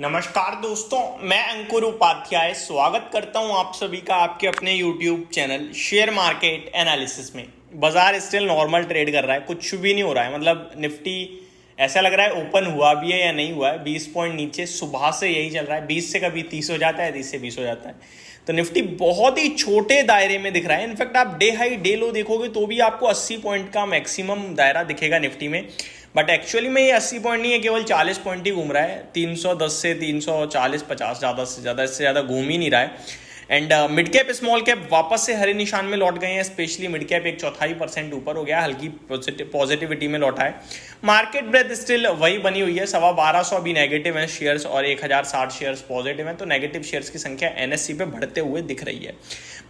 नमस्कार दोस्तों, मैं अंकुर उपाध्याय स्वागत करता हूं आप सभी का आपके अपने YouTube channel share market analysis में। बाजार स्टिल नॉर्मल ट्रेड कर रहा है, कुछ भी नहीं हो रहा है। मतलब निफ्टी ऐसा लग रहा है ओपन हुआ भी है या नहीं हुआ है। 20 पॉइंट नीचे सुबह से यही चल रहा है। 20 से कभी 30 हो जाता है, 30 से 20 हो जाता है। तो निफ्टी बहुत ही छोटे दायरे में दिख रहा है। इनफैक्ट आप डे हाई डे लो देखोगे तो भी आपको 80 पॉइंट का मैक्सिमम दायरा दिखेगा निफ्टी में। बट एक्चुअली में ये 80 पॉइंट नहीं है, केवल 40 पॉइंट ही घूम रहा है। 310 से 340 50 ज़्यादा से ज़्यादा, इससे ज़्यादा घूम ही नहीं रहा है। And mid cap small cap वापस से हरे निशान में लौट गए हैं। स्पेशली मिड कैप 1/4% ऊपर हो गया, हल्की पॉजिटिविटी में लौटा है। मार्केट ब्रेथ स्टिल वही बनी हुई है। 1250 अभी नेगेटिव है शेयर्स और 1060 शेयर्स पॉजिटिव हैं। तो नेगेटिव शेयर्स की संख्या एनएससी पे बढ़ते हुए दिख रही है।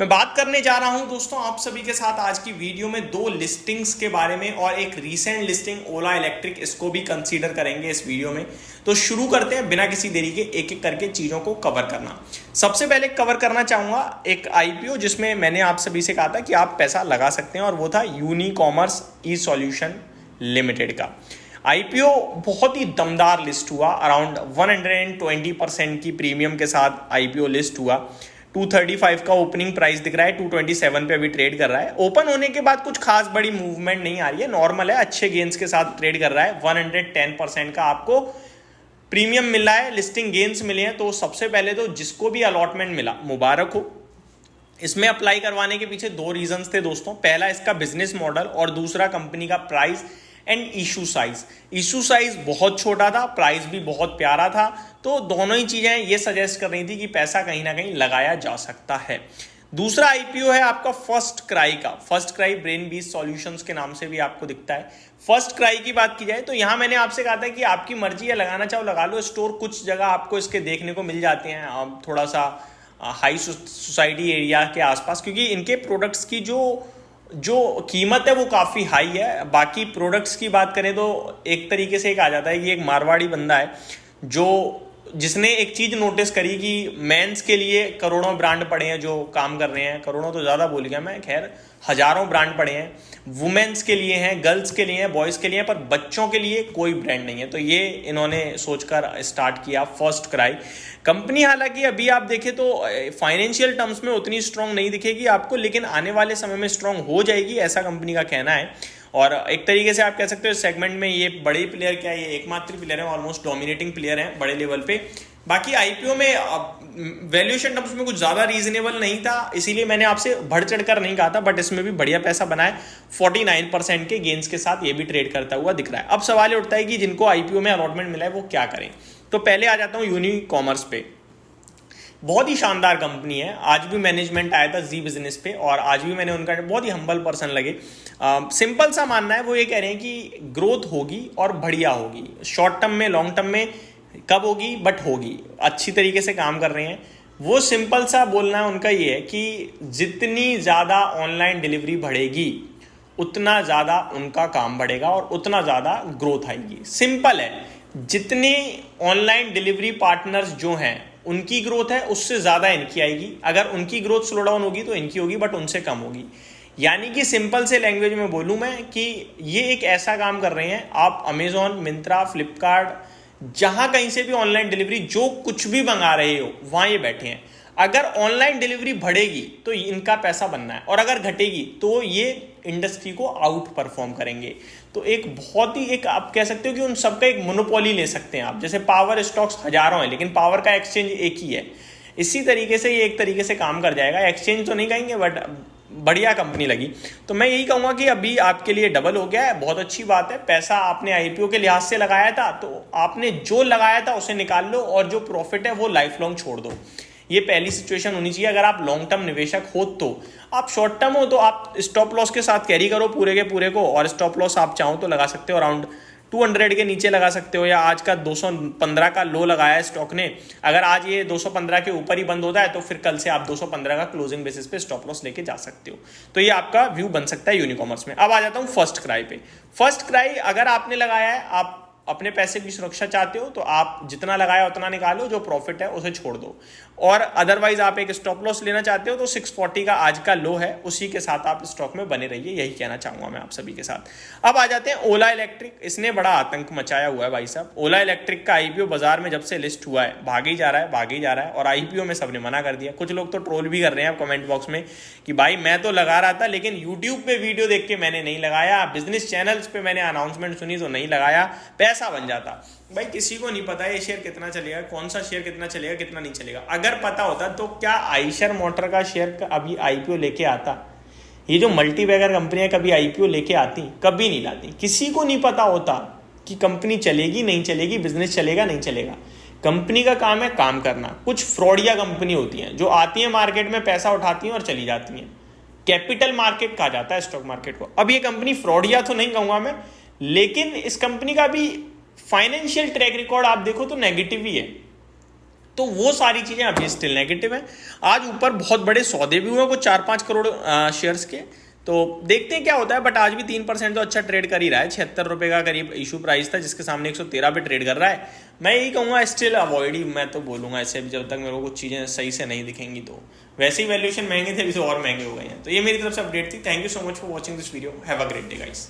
मैं बात करने जा रहा हूं दोस्तों आप सभी के साथ आज की वीडियो में 2 लिस्टिंग्स के बारे में और एक रीसेंट लिस्टिंग ओला इलेक्ट्रिक, इसको भी कंसीडर करेंगे इस वीडियो में। तो शुरू करते हैं बिना किसी देरी के, एक एक करके चीजों को कवर करना। सबसे पहले कवर करना चाहूंगा एक आईपीओ जिसमें मैंने आप सभी से कहा था कि आप पैसा लगा सकते हैं, और वो था यूनिकॉमर्स ई सॉल्यूशन लिमिटेड का आईपीओ। बहुत ही दमदार लिस्ट हुआ, अराउंड 120% की प्रीमियम के साथ आईपीओ लिस्ट हुआ। 235 का ओपनिंग प्राइस दिख रहा है, 227 पे अभी ट्रेड कर रहा है। ओपन होने के बाद कुछ खास बड़ी मूवमेंट नहीं आ रही है, नॉर्मल है, अच्छे गेन्स के साथ ट्रेड कर रहा है। 110% का आपको प्रीमियम मिल रहा है, लिस्टिंग गेन्स मिले हैं। तो सबसे पहले तो जिसको भी अलॉटमेंट मिला मुबारक हो। इसमें अप्लाई करवाने के पीछे 2 रीजंस थे दोस्तों। पहला इसका बिजनेस मॉडल और दूसरा कंपनी का price and issue size. Issue size बहुत छोटा था, प्राइस भी बहुत प्यारा था। तो दोनों ही चीजें ये सजेस्ट कर रही थी कि पैसा कहीं ना कहीं लगाया जा सकता है। दूसरा आईपीओ है आपका फर्स्ट क्राई का। फर्स्ट क्राई ब्रेन बीस सॉल्यूशंस के नाम से भी आपको दिखता है। फर्स्ट क्राई की बात की जाए तो यहां मैंने आपसे कहा था कि आपकी मर्जी है, लगाना चाहो लगा लो। स्टोर कुछ जगह आपको इसके देखने को मिल जाते हैं थोड़ा सा हाई सोसाइटी एरिया के आसपास, क्योंकि इनके प्रोडक्ट्स की जो कीमत है वो काफ़ी हाई है। बाकी प्रोडक्ट्स की बात करें तो एक तरीके से एक आ जाता है कि एक मारवाड़ी बंदा है जिसने एक चीज़ नोटिस करी कि मेंस के लिए करोड़ों ब्रांड पड़े हैं जो काम कर रहे हैं। करोड़ों तो ज़्यादा बोल गया मैं, खैर हज़ारों ब्रांड पड़े हैं। वुमेन्स के लिए हैं, गर्ल्स के लिए हैं, बॉयज़ के लिए हैं, पर बच्चों के लिए कोई ब्रांड नहीं है। तो ये इन्होंने सोचकर स्टार्ट किया फर्स्ट क्राई कंपनी। हालांकि अभी आप देखें तो फाइनेंशियल टर्म्स में उतनी स्ट्रांग नहीं दिखेगी आपको, लेकिन आने वाले समय में स्ट्रांग हो जाएगी, ऐसा कंपनी का कहना है। और एक तरीके से आप कह सकते हो सेगमेंट में ये बड़े प्लेयर क्या है, ये एकमात्र प्लेयर है, ऑलमोस्ट डोमिनेटिंग प्लेयर है बड़े लेवल पे। बाकी आईपीओ में वैल्यूएशन टर्म्स में कुछ ज्यादा रीजनेबल नहीं था, इसीलिए मैंने आपसे बढ़ चढ़ कर नहीं कहा था। बट इसमें भी बढ़िया पैसा बना है, 49% के गेन्स के साथ ये भी ट्रेड करता हुआ दिख रहा है। अब सवाल उठता है कि जिनको आईपीओ में अलॉटमेंट मिला है वो क्या करें। तो पहले आ जाता हूं यूनिकॉमर्स पे। बहुत ही शानदार कंपनी है। आज भी मैनेजमेंट आया था जी बिजनेस पे और आज भी मैंने उनका, बहुत ही हम्बल पर्सन लगे। सिंपल सा मानना है, वो ये कह रहे हैं कि ग्रोथ होगी और बढ़िया होगी। शॉर्ट टर्म में, लॉन्ग टर्म में कब होगी, बट होगी। अच्छी तरीके से काम कर रहे हैं वो। सिंपल सा बोलना है उनका ये है कि जितनी ज़्यादा ऑनलाइन डिलीवरी बढ़ेगी उतना ज़्यादा उनका काम बढ़ेगा और उतना ज़्यादा ग्रोथ आएगी। सिंपल है, जितने ऑनलाइन डिलीवरी पार्टनर्स जो हैं उनकी ग्रोथ है उससे ज़्यादा इनकी आएगी। अगर उनकी ग्रोथ स्लो डाउन होगी तो इनकी होगी, बट उनसे कम होगी। यानी कि सिंपल से लैंग्वेज में बोलूँ मैं कि ये एक ऐसा काम कर रहे हैं, आप अमेजॉन, मिंत्रा, फ्लिपकार्ट, जहाँ कहीं से भी ऑनलाइन डिलीवरी जो कुछ भी मंगा रहे हो वहाँ ये बैठे हैं। अगर ऑनलाइन डिलीवरी बढ़ेगी तो इनका पैसा बनना है, और अगर घटेगी तो ये इंडस्ट्री को आउट परफॉर्म करेंगे। तो एक बहुत ही, एक आप कह सकते हो कि उन सबका एक मोनोपोली ले सकते हैं आप। जैसे पावर स्टॉक्स हजारों हैं लेकिन पावर का एक्सचेंज एक ही है, इसी तरीके से ये एक तरीके से काम कर जाएगा। एक्सचेंज तो नहीं कहेंगे बट बढ़िया कंपनी लगी। तो मैं यही कहूँगा कि अभी आपके लिए डबल हो गया है, बहुत अच्छी बात है। पैसा आपने आईपीओ के लिहाज से लगाया था तो आपने जो लगाया था उसे निकाल लो, और जो प्रॉफिट है वो लाइफ लॉन्ग छोड़ दो। ये पहली सिचुएशन होनी चाहिए। अगर आप लॉन्ग टर्म निवेशक हो तो, आप शॉर्ट टर्म हो तो आप स्टॉप लॉस के साथ कैरी करो पूरे के पूरे को, और स्टॉप लॉस आप चाहो तो लगा सकते हो अराउंड 200 के नीचे लगा सकते हो, या आज का 215 का लो लगाया है स्टॉक ने। अगर आज ये 215 के ऊपर ही बंद होता है तो फिर कल से आप 215 का क्लोजिंग बेसिस पे स्टॉप लॉस लेके जा सकते हो। तो ये आपका व्यू बन सकता है यूनिकॉमर्स में। अब आ जाता हूँ फर्स्ट क्राई पे। फर्स्ट क्राई अगर आपने लगाया है, आप अपने पैसे की सुरक्षा चाहते हो तो आप जितना लगाया उतना निकालो, जो प्रॉफिट है उसे छोड़ दो। और अदरवाइज आप एक स्टॉप लॉस लेना चाहते हो तो 640 का आज का लो है, उसी के साथ आप स्टॉक में बने रहिए, यही कहना चाहूंगा मैं आप सभी के साथ। अब आ जाते हैं ओला इलेक्ट्रिक। इसने बड़ा आतंक मचाया हुआ है भाई साहब। ओला इलेक्ट्रिक का आईपीओ बाजार में जब से लिस्ट हुआ है भाग ही जा रहा है, भाग ही जा रहा है, और आईपीओ में सबने मना कर दिया। कुछ लोग तो ट्रोल भी कर रहे हैं कमेंट बॉक्स में कि भाई मैं तो लगा रहा था लेकिन यूट्यूब पे वीडियो देख के मैंने नहीं लगाया, बिजनेस चैनल्स पे मैंने अनाउंसमेंट सुनी तो नहीं लगाया, पैसा बन जाता। भाई किसी को नहीं पता ये शेयर कितना चलेगा, कौन सा शेयर कितना चलेगा, कितना नहीं चलेगा। अगर पता होता तो क्या आइशर मोटर का शेयर अभी आईपीओ लेके आता? ये जो मल्टी बैगर कंपनियां कभी आईपीओ लेके आती? कभी नहीं लाती। किसी को नहीं पता होता कि कंपनी चलेगी नहीं चलेगी, बिजनेस चलेगा नहीं चलेगा। कंपनी का काम है काम करना। कुछ फ्रॉडिया कंपनी होती हैं जो आती हैं मार्केट में, पैसा उठाती हैं और चली जाती हैं। कैपिटल मार्केट कहा जाता है स्टॉक मार्केट को। अब ये कंपनी फ्रॉडिया तो नहीं कहूंगा मैं, लेकिन इस कंपनी का भी फाइनेंशियल ट्रैक रिकॉर्ड आप देखो तो नेगेटिव ही है। तो वो सारी चीजें अभी स्टिल नेगेटिव है। आज ऊपर बहुत बड़े सौदे भी हुए कुछ 4-5 करोड़ शेयर्स के, तो देखते हैं क्या होता है। बट आज भी 3% तो अच्छा ट्रेड कर ही रहा है। 76 रुपए का करीब इशू प्राइस था, जिसके सामने 113 पे ट्रेड कर रहा है। मैं यही कहूंगा स्टिल अवॉइड ही मैं तो बोलूंगा ऐसे भी, जब तक मेरे को कुछ चीजें सही से नहीं दिखेंगी। तो वैसे ही वैल्यूएशन महंगे थे, अभी तो और महंगे हो गए हैं। तो ये मेरी तरफ से अपडेट थी। Thank you so much for watching this video. Have a great day guys.